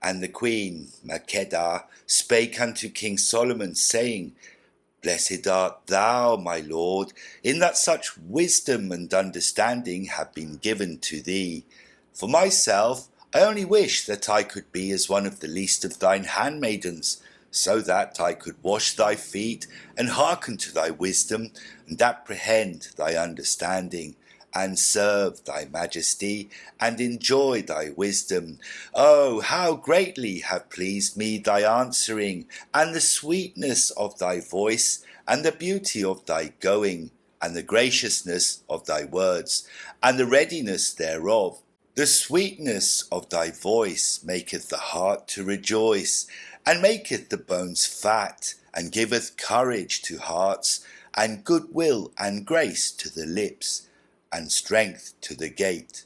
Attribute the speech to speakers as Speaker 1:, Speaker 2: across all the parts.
Speaker 1: And the queen, Merkada, spake unto King Solomon, saying, Blessed art thou, my lord, in that such wisdom and understanding have been given to thee. For myself, I only wish that I could be as one of the least of thine handmaidens, so that I could wash thy feet, and hearken to thy wisdom, and apprehend thy understanding, and serve thy majesty, and enjoy thy wisdom. Oh, how greatly have pleased me thy answering, and the sweetness of thy voice, and the beauty of thy going, and the graciousness of thy words, and the readiness thereof. The sweetness of thy voice maketh the heart to rejoice, and maketh the bones fat, and giveth courage to hearts, and goodwill and grace to the lips, and strength to the gait.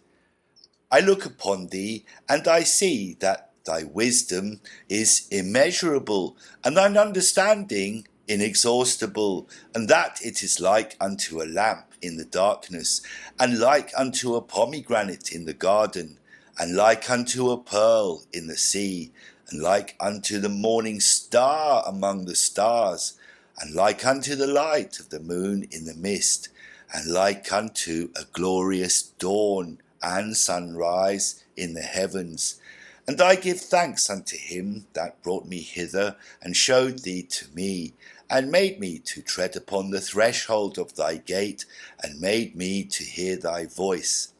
Speaker 1: I look upon thee, and I see that thy wisdom is immeasurable, and thine understanding inexhaustible, and that it is like unto a lamp in the darkness, and like unto a pomegranate in the garden, and like unto a pearl in the sea, and like unto the morning star among the stars, and like unto the light of the moon in the mist, and like unto a glorious dawn and sunrise in the heavens. And I give thanks unto him that brought me hither, and showed thee to me, and made me to tread upon the threshold of thy gate, and made me to hear thy voice.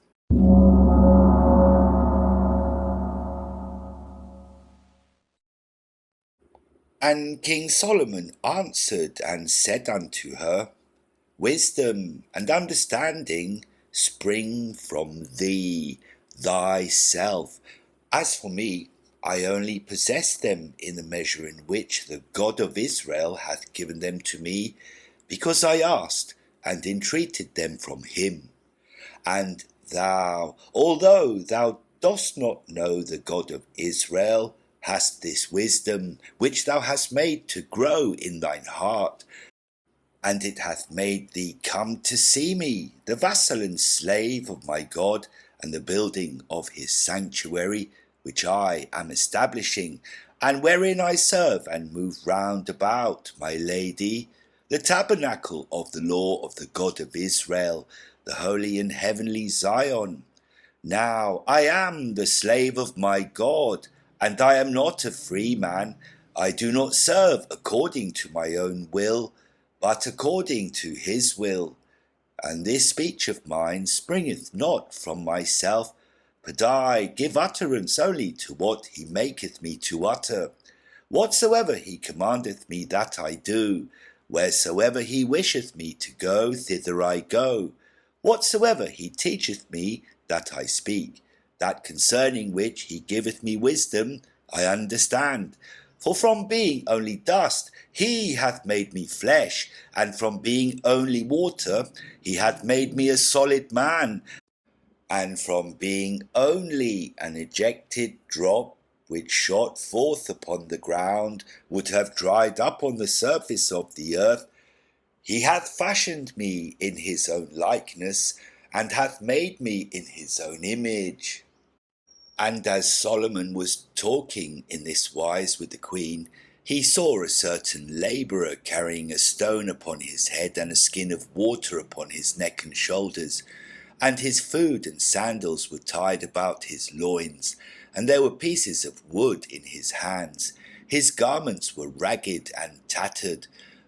Speaker 1: And King Solomon answered and said unto her, Wisdom and understanding spring from thee, thyself. As for me, I only possess them in the measure in which the God of Israel hath given them to me, because I asked and entreated them from him. And thou, although thou dost not know the God of Israel, hast this wisdom, which thou hast made to grow in thine heart, and it hath made thee come to see me, the vassal and slave of my God, and the building of his sanctuary, which I am establishing, and wherein I serve and move round about, my lady, the tabernacle of the law of the God of Israel, the holy and heavenly Zion. Now I am the slave of my God, and I am not a free man. I do not serve according to my own will, but according to his will. And this speech of mine springeth not from myself, but I give utterance only to what he maketh me to utter. Whatsoever he commandeth me, that I do. Wheresoever he wisheth me to go, thither I go. Whatsoever he teacheth me, that I speak. That concerning which he giveth me wisdom, I understand. For from being only dust, he hath made me flesh, and from being only water, he hath made me a solid man, and from being only an ejected drop, which shot forth upon the ground, would have dried up on the surface of the earth, he hath fashioned me in his own likeness, and hath made me in his own image. And as Solomon was talking in this wise with the queen, he saw a certain labourer carrying a stone upon his head, and a skin of water upon his neck and shoulders, and his food and sandals were tied about his loins, and there were pieces of wood in his hands. His garments were ragged and tattered.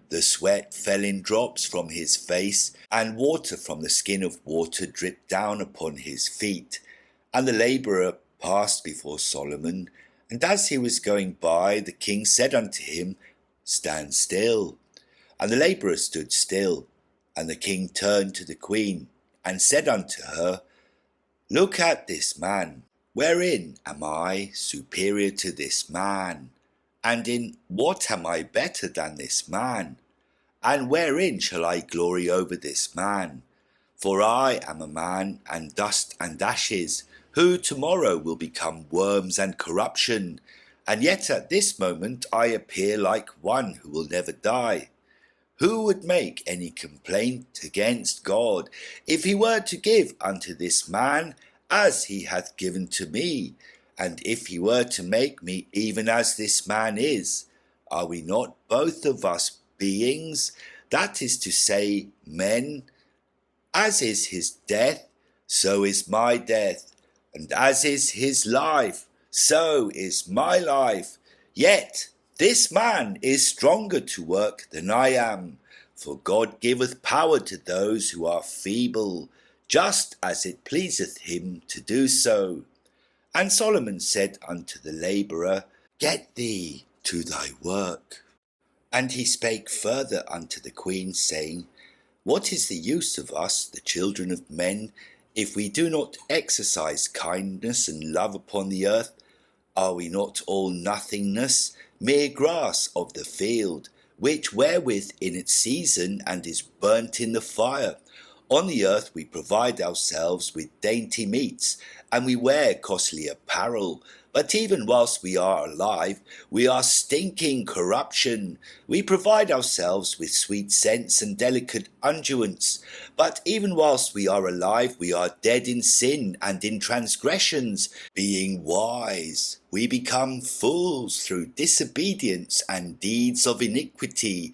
Speaker 1: The sweat fell in drops from his face, and water from the skin of water dripped down upon his feet. And the labourer passed before Solomon, and as he was going by, the king said unto him, Stand still. And the labourer stood still. And the king turned to the queen, and said unto her, Look at this man. Wherein am I superior to this man? And in what am I better than this man? And wherein shall I glory over this man? For I am a man, and dust and ashes, who tomorrow will become worms and corruption, and yet at this moment I appear like one who will never die. Who would make any complaint against God, if he were to give unto this man as he hath given to me, and if he were to make me even as this man is? Are we not both of us beings, that is to say, men? As is his death, so is my death, and as is his life, so is my life. Yet this man is stronger to work than I am, for God giveth power to those who are feeble, just as it pleaseth him to do so. And Solomon said unto the labourer, Get thee to thy work. And he spake further unto the queen, saying, What is the use of us, the children of men, if we do not exercise kindness and love upon the earth? Are we not all nothingness, mere grass of the field, which wherewith in its season and is burnt in the fire? On the earth we provide ourselves with dainty meats, and we wear costly apparel. But even whilst we are alive, we are stinking corruption. We provide ourselves with sweet scents and delicate unguents. But even whilst we are alive, we are dead in sin and in transgressions. Being wise, we become fools through disobedience and deeds of iniquity.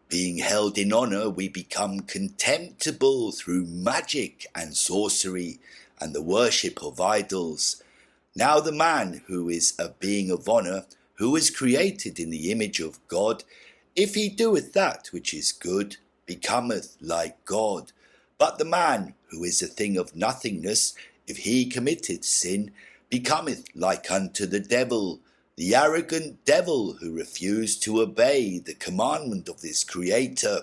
Speaker 1: Being held in honour, we become contemptible through magic and sorcery and the worship of idols. Now the man who is a being of honour, who is created in the image of God, if he doeth that which is good, becometh like God. But the man who is a thing of nothingness, if he committeth sin, becometh like unto the devil, the arrogant devil who refused to obey the commandment of his Creator.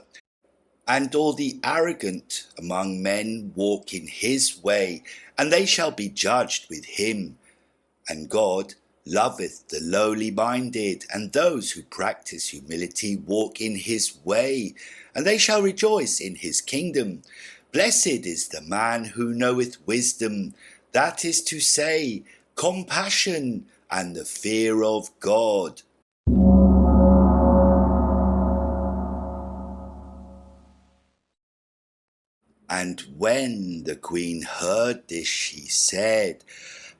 Speaker 1: And all the arrogant among men walk in his way, and they shall be judged with him. And God loveth the lowly minded, and those who practice humility walk in his way, and they shall rejoice in his kingdom. Blessed is the man who knoweth wisdom, that is to say, compassion and the fear of God. And when the queen heard this, she said,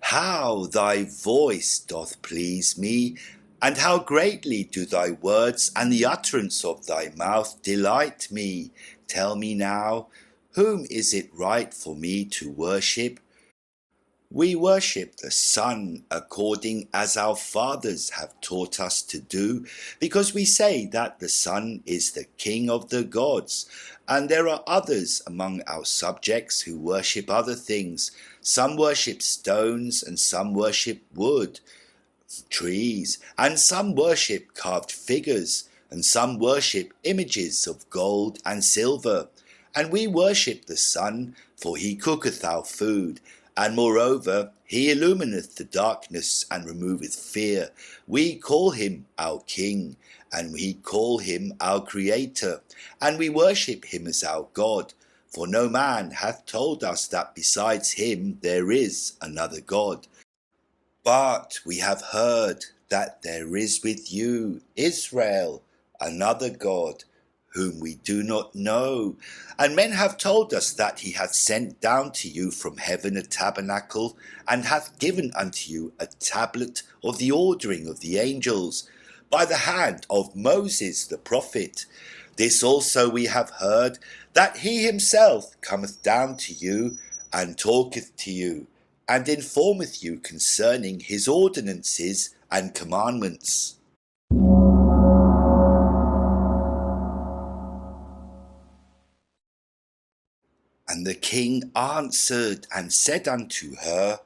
Speaker 1: How thy voice doth please me, and how greatly do thy words and the utterance of thy mouth delight me. Tell me now, whom is it right for me to worship? We worship the Son according as our fathers have taught us to do, because we say that the Son is the King of the gods. And there are others among our subjects who worship other things. Some worship stones, and some worship wood, trees, and some worship carved figures, and some worship images of gold and silver. And we worship the Son, for he cooketh our food, and moreover he illumineth the darkness and removeth fear. We call him our King, and we call him our Creator, and we worship him as our God. For no man hath told us that besides him there is another God. But we have heard that there is with you, Israel, another God, whom we do not know. And men have told us that he hath sent down to you from heaven a tabernacle, and hath given unto you a tablet of the ordering of the angels, by the hand of Moses the prophet. This also we have heard, that he himself cometh down to you, and talketh to you, and informeth you concerning his ordinances and commandments. And the king answered and said unto her,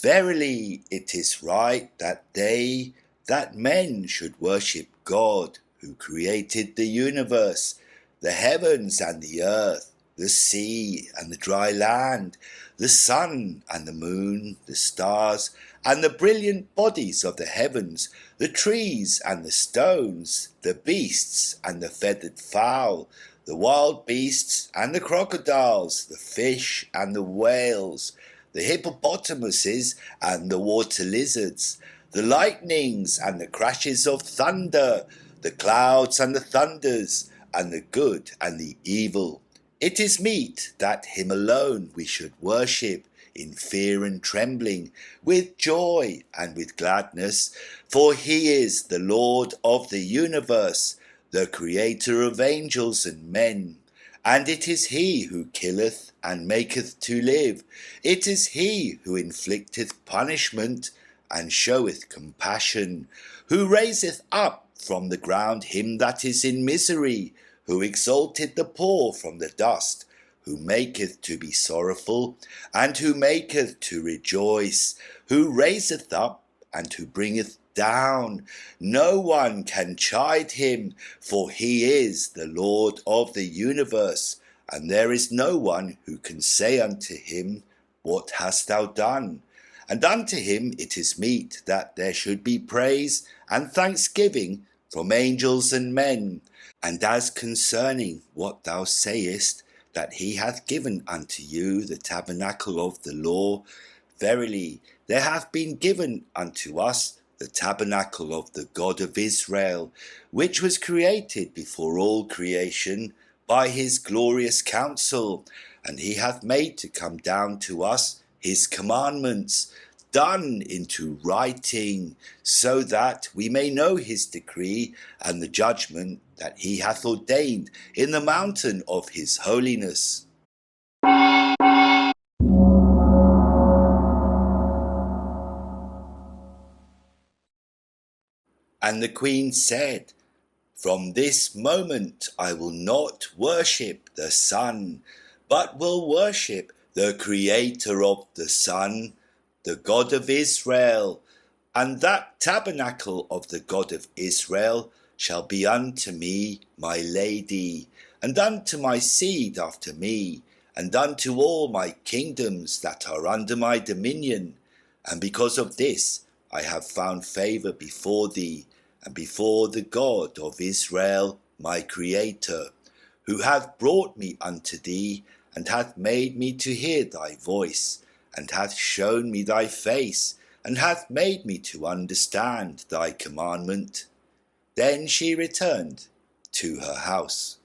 Speaker 1: Verily it is right that men should worship God, who created the universe, the heavens and the earth, the sea and the dry land, the sun and the moon, the stars, and the brilliant bodies of the heavens, the trees and the stones, the beasts and the feathered fowl, the wild beasts and the crocodiles, the fish and the whales, the hippopotamuses and the water lizards, the lightnings and the crashes of thunder, the clouds and the thunders, and the good and the evil. It is meet that him alone we should worship in fear and trembling, with joy and with gladness, for he is the Lord of the universe, the creator of angels and men. And it is he who killeth and maketh to live. It is he who inflicteth punishment and showeth compassion, who raiseth up from the ground him that is in misery, who exalted the poor from the dust, who maketh to be sorrowful, and who maketh to rejoice, who raiseth up, and who bringeth down. No one can chide him, for he is the Lord of the universe, and there is no one who can say unto him, What hast thou done? And unto him it is meet that there should be praise and thanksgiving from angels and men. And as concerning what thou sayest, that he hath given unto you the tabernacle of the law, verily there hath been given unto us the tabernacle of the God of Israel, which was created before all creation by his glorious counsel, and he hath made to come down to us his commandments, done into writing, so that we may know his decree and the judgment that he hath ordained in the mountain of his holiness. And the queen said, From this moment I will not worship the sun, but will worship the creator of the sun, the God of Israel. And that tabernacle of the God of Israel shall be unto me my lady, and unto my seed after me, and unto all my kingdoms that are under my dominion. And because of this I have found favour before thee, and before the God of Israel my Creator, who hath brought me unto thee, and hath made me to hear thy voice, and hath shown me thy face, and hath made me to understand thy commandment. Then she returned to her house.